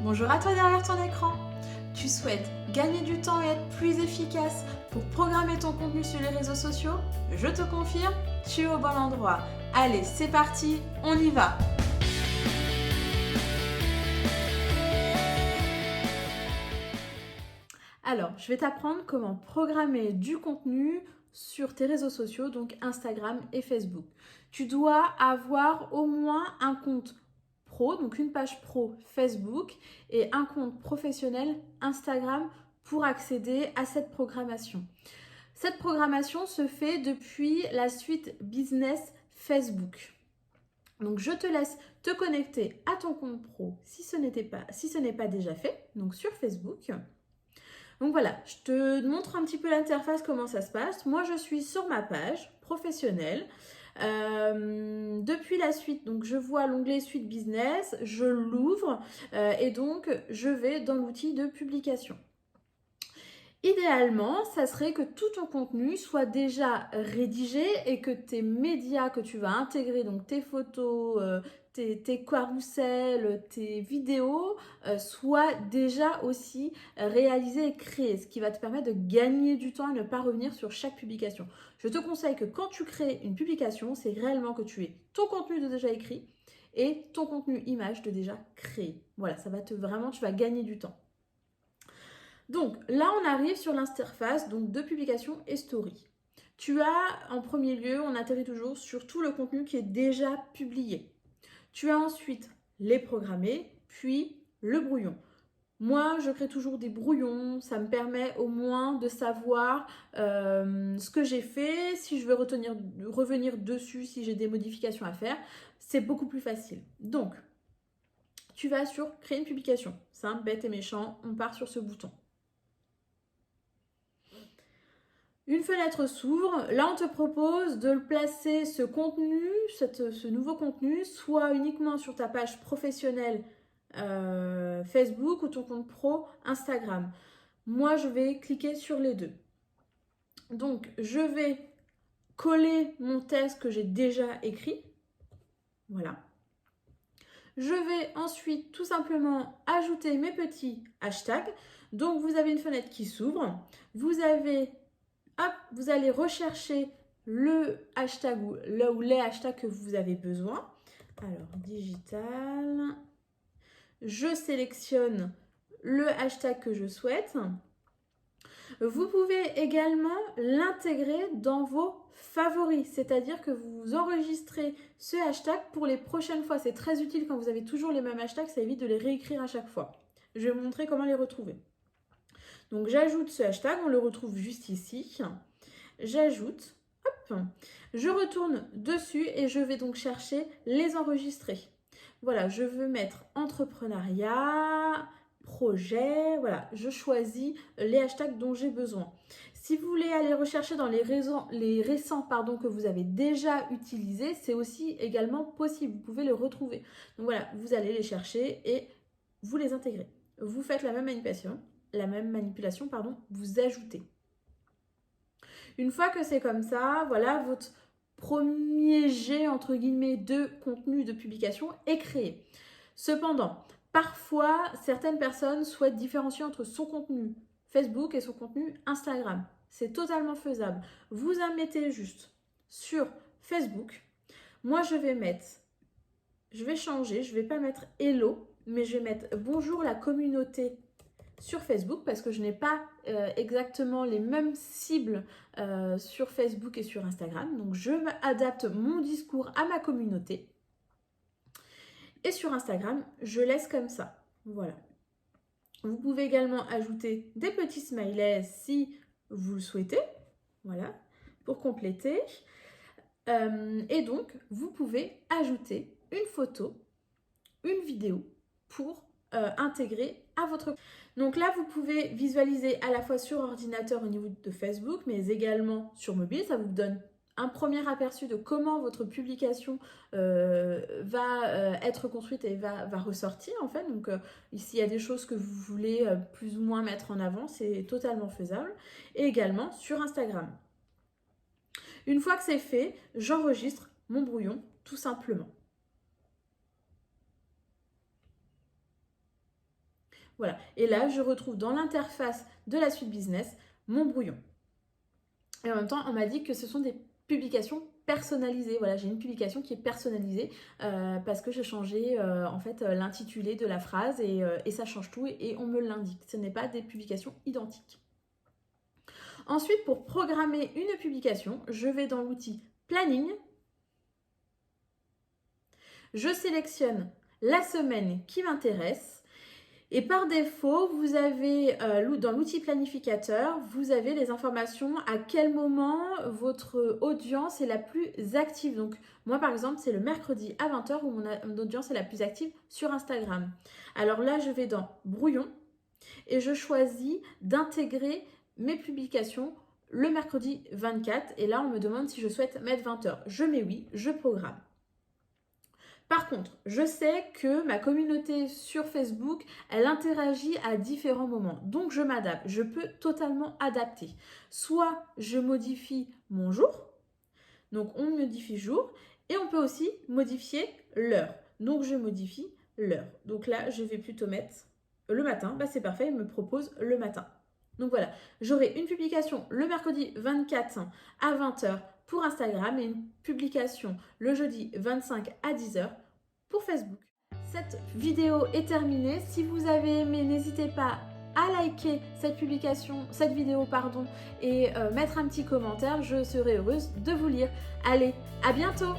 Bonjour à toi derrière ton écran. Tu souhaites gagner du temps et être plus efficace pour programmer ton contenu sur les réseaux sociaux? Je te confirme, tu es au bon endroit. Allez, c'est parti, on y va! Alors, je vais t'apprendre comment programmer du contenu sur tes réseaux sociaux, donc Instagram et Facebook. Tu dois avoir au moins un compte pro, donc une page pro Facebook et un compte professionnel Instagram pour accéder à cette programmation. Cette programmation se fait depuis la suite Business Facebook. Donc je te laisse te connecter à ton compte pro si ce n'est pas déjà fait, donc sur Facebook. Donc voilà, je te montre un petit peu l'interface, comment ça se passe. Moi, je suis sur ma page professionnelle. Depuis la suite, donc je vois l'onglet Suite Business, je l'ouvre et donc je vais dans l'outil de publication. Idéalement, ça serait que tout ton contenu soit déjà rédigé et que tes médias que tu vas intégrer, donc tes photos, tes carousels, tes vidéos, soient déjà aussi réalisés et créés, ce qui va te permettre de gagner du temps et ne pas revenir sur chaque publication. Je te conseille que quand tu crées une publication, c'est réellement que tu aies ton contenu de déjà écrit et ton contenu image de déjà créé. Voilà, ça va tu vas gagner du temps. Donc là, on arrive sur l'interface de publication et story. Tu as en premier lieu, on atterrit toujours sur tout le contenu qui est déjà publié. Tu as ensuite les programmés, puis le brouillon. Moi, je crée toujours des brouillons, ça me permet au moins de savoir ce que j'ai fait, si je veux revenir dessus, si j'ai des modifications à faire, c'est beaucoup plus facile. Donc, tu vas sur créer une publication. Simple, bête et méchant, on part sur ce bouton. Une fenêtre s'ouvre, là on te propose de placer ce contenu, ce nouveau contenu, soit uniquement sur ta page professionnelle Facebook ou ton compte pro Instagram. Moi je vais cliquer sur les deux. Donc je vais coller mon texte que j'ai déjà écrit. Voilà. Je vais ensuite tout simplement ajouter mes petits hashtags. Donc vous avez une fenêtre qui s'ouvre. Vous allez rechercher le hashtag ou les hashtags que vous avez besoin. Alors, digital. Je sélectionne le hashtag que je souhaite. Vous pouvez également l'intégrer dans vos favoris, c'est-à-dire que vous enregistrez ce hashtag pour les prochaines fois. C'est très utile quand vous avez toujours les mêmes hashtags, ça évite de les réécrire à chaque fois. Je vais vous montrer comment les retrouver. Donc j'ajoute ce hashtag, on le retrouve juste ici. J'ajoute, hop, je retourne dessus et je vais donc chercher les enregistrer. Voilà, je veux mettre entrepreneuriat, projet, voilà, je choisis les hashtags dont j'ai besoin. Si vous voulez aller rechercher dans les récents que vous avez déjà utilisés, c'est aussi également possible, vous pouvez les retrouver. Donc voilà, vous allez les chercher et vous les intégrez. Vous faites la même manipulation, vous ajoutez. Une fois que c'est comme ça, voilà, votre premier jet, entre guillemets, de contenu de publication est créé. Cependant, parfois, certaines personnes souhaitent différencier entre son contenu Facebook et son contenu Instagram. C'est totalement faisable. Vous en mettez juste sur Facebook. Moi, je vais changer, je ne vais pas mettre hello, mais je vais mettre bonjour la communauté sur Facebook parce que je n'ai pas exactement les mêmes cibles sur Facebook et sur Instagram. Donc, je adapte mon discours à ma communauté. Et sur Instagram, je laisse comme ça. Voilà. Vous pouvez également ajouter des petits smileys si vous le souhaitez. Voilà, pour compléter. Et donc, vous pouvez ajouter une photo, une vidéo pour intégrer à votre... Donc là, vous pouvez visualiser à la fois sur ordinateur au niveau de Facebook, mais également sur mobile. Ça vous donne un premier aperçu de comment votre publication va être construite et va ressortir en fait. Donc ici, il y a des choses que vous voulez plus ou moins mettre en avant, c'est totalement faisable. Et également sur Instagram. Une fois que c'est fait, j'enregistre mon brouillon tout simplement. Voilà. Et là, je retrouve dans l'interface de la suite business mon brouillon. Et en même temps, on m'a dit que ce sont des publications personnalisées. Voilà, j'ai une publication qui est personnalisée parce que j'ai changé en fait l'intitulé de la phrase et ça change tout et on me l'indique. Ce n'est pas des publications identiques. Ensuite, pour programmer une publication, je vais dans l'outil Planning. Je sélectionne la semaine qui m'intéresse. Et par défaut, vous avez dans l'outil planificateur, vous avez les informations à quel moment votre audience est la plus active. Donc moi par exemple, c'est le mercredi à 20h où mon audience est la plus active sur Instagram. Alors là, je vais dans Brouillon et je choisis d'intégrer mes publications le mercredi 24. Et là, on me demande si je souhaite mettre 20h. Je mets oui, je programme. Par contre, je sais que ma communauté sur Facebook, elle interagit à différents moments. Donc, je m'adapte. Je peux totalement adapter. Soit je modifie mon jour. Donc, on modifie jour. Et on peut aussi modifier l'heure. Donc, je modifie l'heure. Donc là, je vais plutôt mettre le matin. Bah, c'est parfait, il me propose le matin. Donc voilà, j'aurai une publication le mercredi 24 à 20h pour Instagram et une publication le jeudi 25 à 10h pour Facebook. Cette vidéo est terminée. Si vous avez aimé, n'hésitez pas à liker cette vidéo et mettre un petit commentaire. Je serai heureuse de vous lire. Allez, à bientôt!